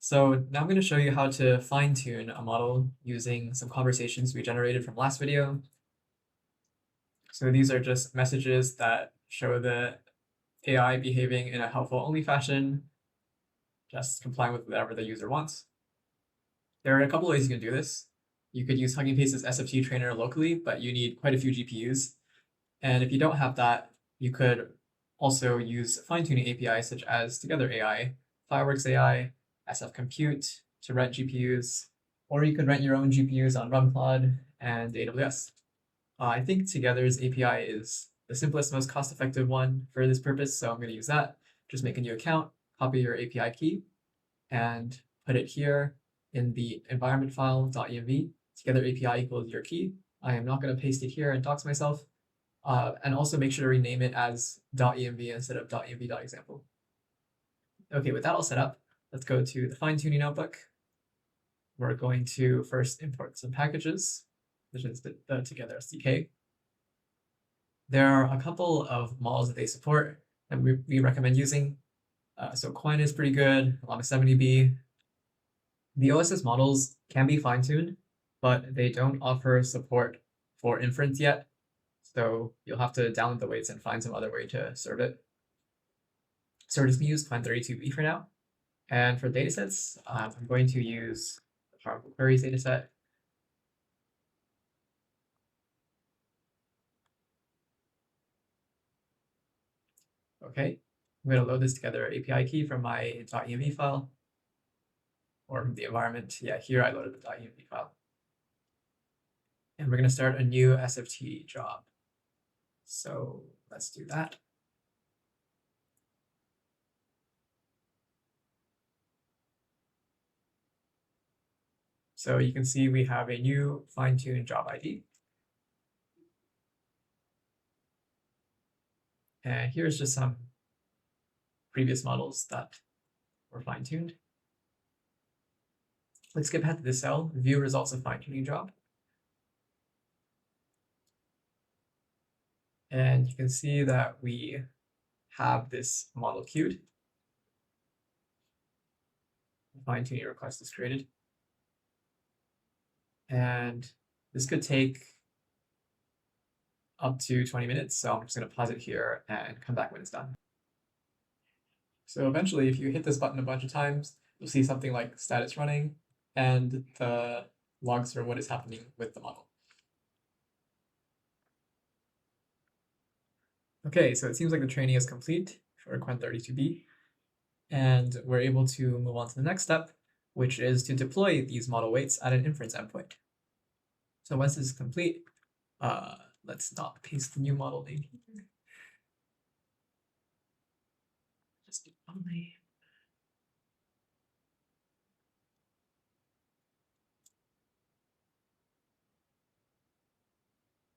So now I'm going to show you how to fine-tune a model using some conversations we generated from last video. So these are just messages that show the AI behaving in a helpful only fashion, just complying with whatever the user wants. There are a couple ways you can do this. You could use Hugging Face's SFT trainer locally, but you need quite a few GPUs. And if you don't have that, you could also use fine-tuning APIs such as Together AI, Fireworks AI, SF Compute to rent GPUs, or you could rent your own GPUs on RunCloud and AWS. I think Together's API is the simplest, most cost-effective one for this purpose, so I'm going to use that. Just make a new account, copy your API key, and put it here in the environment file .env. Together API equals your key. I am not going to paste it here and dox myself. And also make sure to rename it as .env instead of .env.example. Okay, with that all set up, let's go to the fine-tuning notebook. We're going to first import some packages, which is the Together SDK. There are a couple of models that they support that we recommend using. So Quine is pretty good, Llama 70B. The OSS models can be fine-tuned, but they don't offer support for inference yet. So you'll have to download the weights and find some other way to serve it. So we're just going to use Qwen32B for now. And for datasets, I'm going to use the Powerful Queries dataset. Okay, I'm going to load this Together API key from my .env file, or from the environment. Yeah, here I loaded the .env file. And we're going to start a new SFT job. So let's do that. So you can see we have a new fine-tuned job ID. And here's just some previous models that were fine-tuned. Let's skip ahead to this cell, view results of fine-tuning job. And you can see that we have this model queued. Fine-tuning request is created. And this could take up to 20 minutes. So I'm just going to pause it here and come back when it's done. So eventually, if you hit this button a bunch of times, you'll see something like status running and the logs for what is happening with the model. Okay, so it seems like the training is complete for Qwen32B. And we're able to move on to the next step, which is to deploy these model weights at an inference endpoint. So once this is complete, let's not paste the new model name here. Just do model name.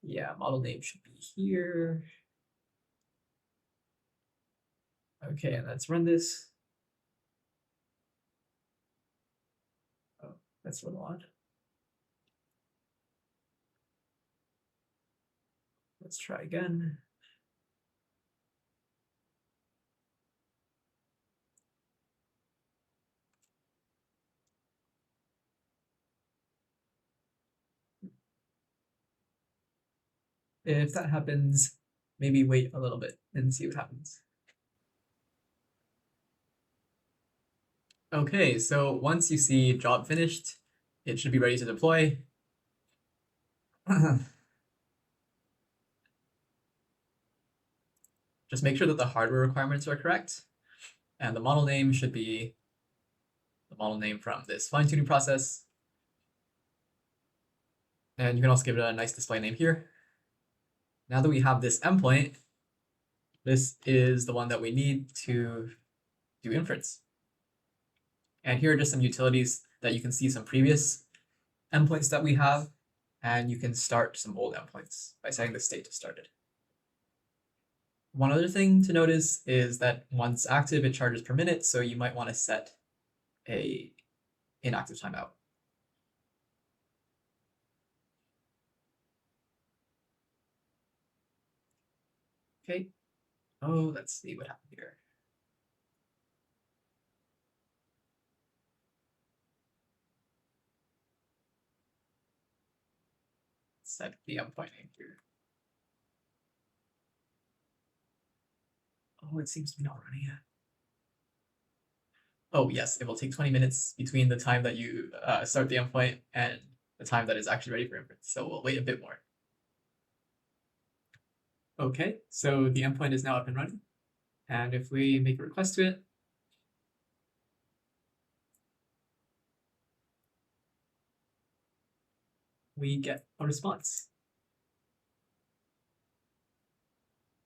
Yeah, model name should be here. Okay, and let's run this. Oh, that's a little odd. Let's try again. If that happens, maybe wait a little bit and see what happens. Okay, so once you see job finished, it should be ready to deploy. Just make sure that the hardware requirements are correct. And the model name should be the model name from this fine-tuning process. And you can also give it a nice display name here. Now that we have this endpoint, this is the one that we need to do inference. And here are just some utilities that you can see some previous endpoints that we have, and you can start some old endpoints by setting the state to started. One other thing to notice is that once active, it charges per minute, so you might want to set a inactive timeout. Okay. Oh, let's see what happened here. set the endpoint name here. Oh, it seems to be not running yet. Oh yes, it will take 20 minutes between the time that you start the endpoint and the time that it's actually ready for inference. So we'll wait a bit more. Okay, so the endpoint is now up and running. And if we make a request to it, we get a response.